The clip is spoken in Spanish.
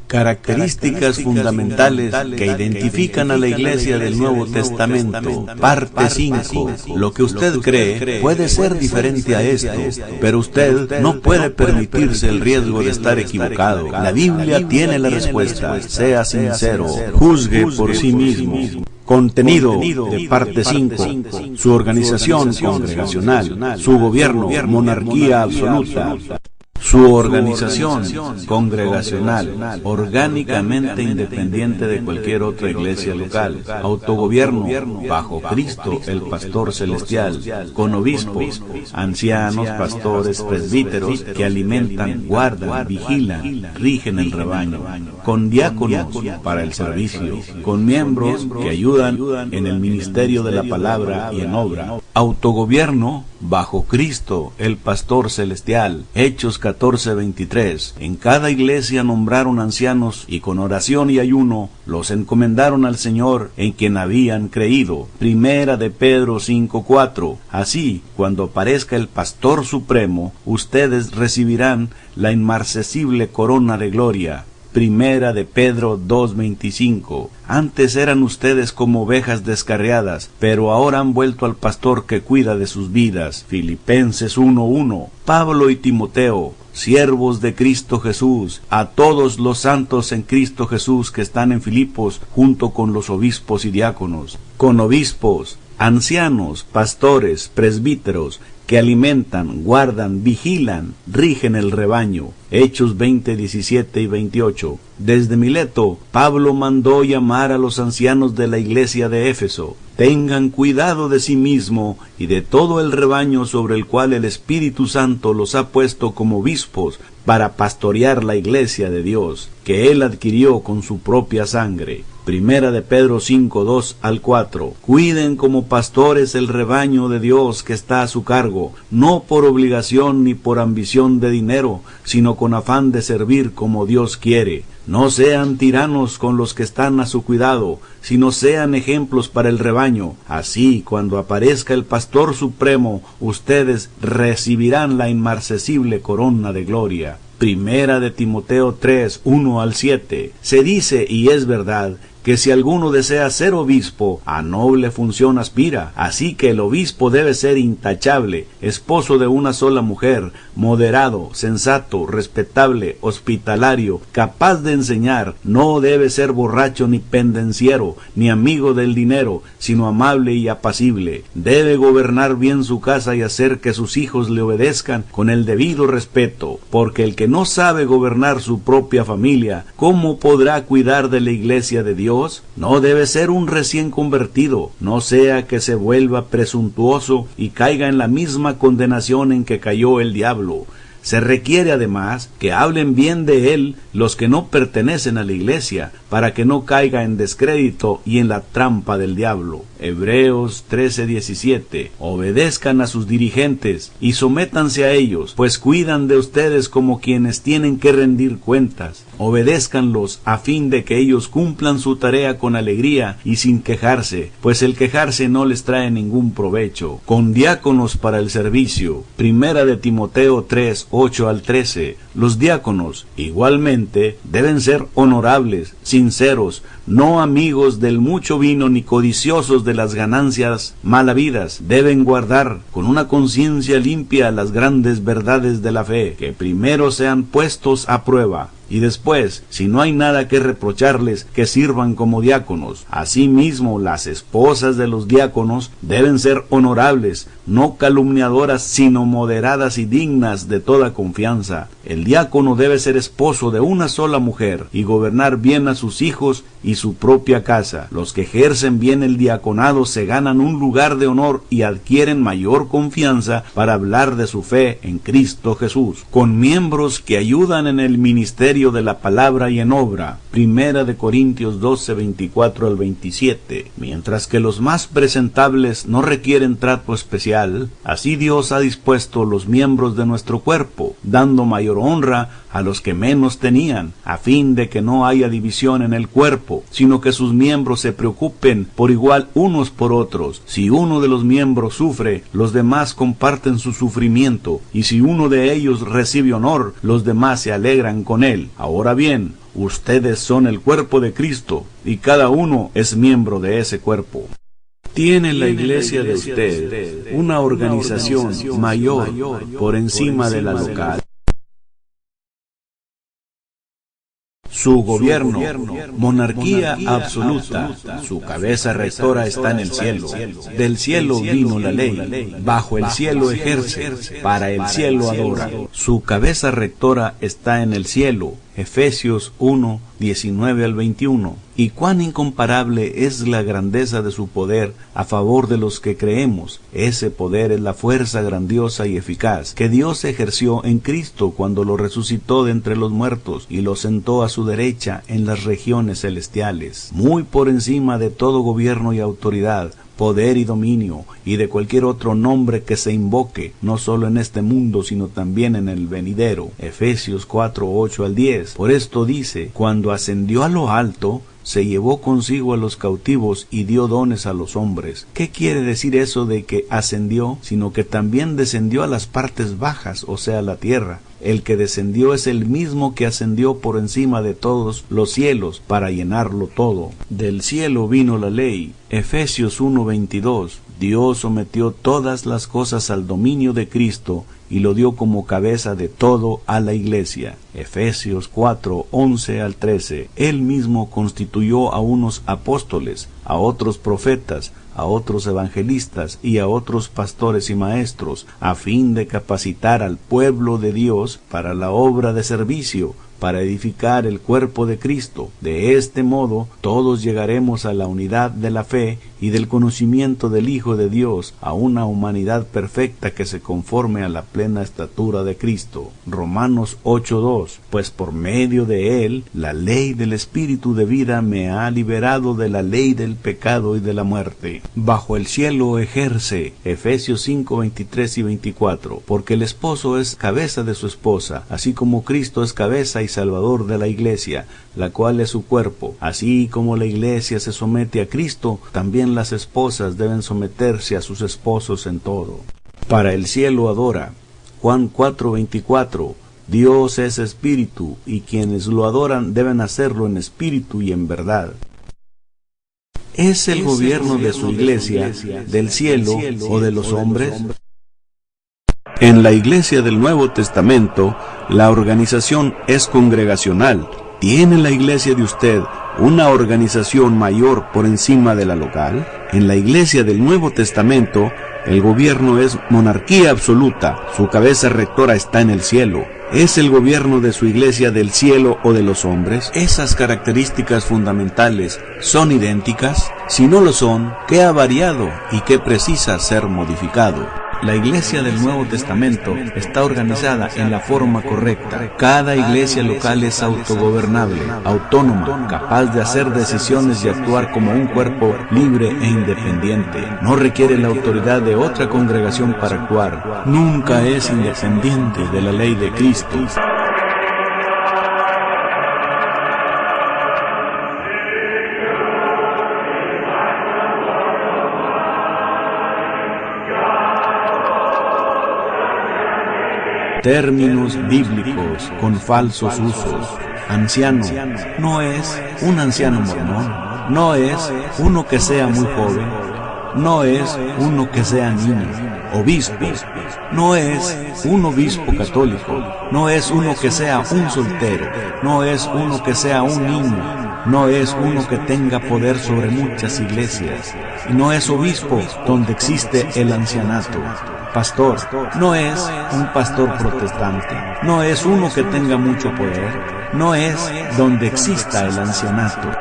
Características fundamentales que identifican a la Iglesia del Nuevo Testamento. Parte 5. Lo que usted cree puede ser diferente a esto, pero usted no puede permitirse el riesgo de estar equivocado. La Biblia tiene la respuesta. Sea sincero. Juzgue por sí mismo. Contenido de parte 5. Su organización congregacional, su gobierno, monarquía absoluta. Su organización congregacional, orgánicamente independiente de cualquier otra iglesia local, autogobierno, bajo Cristo el pastor celestial, con obispos, ancianos, pastores, presbíteros, que alimentan, guardan, vigilan, rigen el rebaño, con diáconos para el servicio, con miembros que ayudan en el ministerio de la palabra y en obra, autogobierno, bajo Cristo el pastor celestial. Hechos 14:23. En cada iglesia nombraron ancianos y con oración y ayuno los encomendaron al Señor en quien habían creído. Primera de Pedro 5:4. Así, cuando aparezca el pastor supremo, ustedes recibirán la inmarcesible corona de gloria. Primera de Pedro 2:25. Antes eran ustedes como ovejas descarriadas, pero ahora han vuelto al pastor que cuida de sus vidas. Filipenses 1:1. Pablo y Timoteo, siervos de Cristo Jesús, a todos los santos en Cristo Jesús que están en Filipos, junto con los obispos y diáconos, con obispos, ancianos, pastores, presbíteros, que alimentan, guardan, vigilan, rigen el rebaño. Hechos 20:17 y 28. Desde Mileto, Pablo mandó llamar a los ancianos de la iglesia de Éfeso. Tengan cuidado de sí mismo y de todo el rebaño sobre el cual el Espíritu Santo los ha puesto como obispos para pastorear la iglesia de Dios, que él adquirió con su propia sangre. Primera de Pedro 5:2 al 4. Cuiden como pastores el rebaño de Dios que está a su cargo, no por obligación ni por ambición de dinero, sino con afán de servir como Dios quiere. No sean tiranos con los que están a su cuidado, sino sean ejemplos para el rebaño. Así, cuando aparezca el pastor supremo, ustedes recibirán la inmarcesible corona de gloria. Primera de Timoteo 3:1 al 7. Se dice, y es verdad, que si alguno desea ser obispo, a noble función aspira. Así que el obispo debe ser intachable, esposo de una sola mujer, moderado, sensato, respetable, hospitalario, capaz de enseñar. No debe ser borracho ni pendenciero, ni amigo del dinero, sino amable y apacible. Debe gobernar bien su casa y hacer que sus hijos le obedezcan con el debido respeto, porque el que no sabe gobernar su propia familia, ¿cómo podrá cuidar de la iglesia de Dios? No debe ser un recién convertido, no sea que se vuelva presuntuoso y caiga en la misma condenación en que cayó el diablo. Se requiere además que hablen bien de él los que no pertenecen a la iglesia, para que no caiga en descrédito y en la trampa del diablo. Hebreos 13:17. Obedezcan a sus dirigentes y sométanse a ellos, pues cuidan de ustedes como quienes tienen que rendir cuentas. Obedézcanlos a fin de que ellos cumplan su tarea con alegría y sin quejarse, pues el quejarse no les trae ningún provecho. Con diáconos para el servicio. Primera de Timoteo 3:8 al 13. Los diáconos, igualmente, deben ser honorables, sinceros, no amigos del mucho vino ni codiciosos de las ganancias mal habidas. Deben guardar con una conciencia limpia las grandes verdades de la fe, que primero sean puestos a prueba, y después, si no hay nada que reprocharles, que sirvan como diáconos. Asimismo, las esposas de los diáconos deben ser honorables, no calumniadoras, sino moderadas y dignas de toda confianza. El diácono debe ser esposo de una sola mujer y gobernar bien a sus hijos y su propia casa. Los que ejercen bien el diaconado se ganan un lugar de honor y adquieren mayor confianza para hablar de su fe en Cristo Jesús, con miembros que ayudan en el ministerio de la palabra y en obra. Primera de Corintios 12:24 al 27. Mientras que los más presentables no requieren trato especial, así Dios ha dispuesto los miembros de nuestro cuerpo, dando mayor honra a los que menos tenían, a fin de que no haya división en el cuerpo, sino que sus miembros se preocupen por igual unos por otros. Si uno de los miembros sufre, los demás comparten su sufrimiento, y si uno de ellos recibe honor, los demás se alegran con él. Ahora bien, ustedes son el cuerpo de Cristo, y cada uno es miembro de ese cuerpo. ¿Tiene la iglesia de usted una organización mayor por encima de la local? Su gobierno, monarquía absoluta, su cabeza rectora está en el cielo. Del cielo vino la ley, bajo el cielo ejerce, para el cielo adora. Su cabeza rectora está en el cielo. Efesios 1, 19 al 21. Y cuán incomparable es la grandeza de su poder a favor de los que creemos. Ese poder es la fuerza grandiosa y eficaz que Dios ejerció en Cristo cuando lo resucitó de entre los muertos y lo sentó a su derecha en las regiones celestiales, muy por encima de todo gobierno y autoridad, poder y dominio, y de cualquier otro nombre que se invoque, no solo en este mundo, sino también en el venidero. Efesios 4, 8 al 10. Por esto dice, cuando ascendió a lo alto, se llevó consigo a los cautivos y dio dones a los hombres. ¿Qué quiere decir eso de que ascendió? Sino que también descendió a las partes bajas, o sea, la tierra. El que descendió es el mismo que ascendió por encima de todos los cielos para llenarlo todo. Del cielo vino la ley. Efesios 1:22. Dios sometió todas las cosas al dominio de Cristo y lo dio como cabeza de todo a la iglesia. Efesios 4, 11 al 13. Él mismo constituyó a unos apóstoles, a otros profetas, a otros evangelistas y a otros pastores y maestros, a fin de capacitar al pueblo de Dios para la obra de servicio, para edificar el cuerpo de Cristo. De este modo, todos llegaremos a la unidad de la fe y del conocimiento del Hijo de Dios, a una humanidad perfecta que se conforme a la plena estatura de Cristo. Romanos 8:2. Pues por medio de él, la ley del Espíritu de vida me ha liberado de la ley del pecado y de la muerte. Bajo el cielo ejerce. Efesios 5:23 y 24. Porque el esposo es cabeza de su esposa, así como Cristo es cabeza y Salvador de la iglesia, la cual es su cuerpo. Así como la iglesia se somete a Cristo, también las esposas deben someterse a sus esposos en todo. Para el cielo adora. Juan 4:24. Dios es espíritu, y quienes lo adoran deben hacerlo en espíritu y en verdad. ¿Es el gobierno de su iglesia del cielo o de los hombres? En la iglesia del Nuevo Testamento, la organización es congregacional. ¿Tiene la iglesia de usted una organización mayor por encima de la local? En la iglesia del Nuevo Testamento, el gobierno es monarquía absoluta. Su cabeza rectora está en el cielo. ¿Es el gobierno de su iglesia del cielo o de los hombres? ¿Esas características fundamentales son idénticas? Si no lo son, ¿qué ha variado y qué precisa ser modificado? La iglesia del Nuevo Testamento está organizada en la forma correcta. Cada iglesia local es autogobernable, autónoma, capaz de hacer decisiones y actuar como un cuerpo libre e independiente. No requiere la autoridad de otra congregación para actuar. Nunca es independiente de la ley de Cristo. Términos bíblicos con falsos usos. Anciano no es un anciano mormón, no es uno que sea muy joven, no es uno que sea niño. Obispo no es un obispo católico, no es uno que sea un soltero, no es uno que sea un niño, no es uno que tenga poder sobre muchas iglesias, y no es obispo donde existe el ancianato. Pastor no es un pastor protestante, no es uno que tenga mucho poder, no es donde exista el ancianato.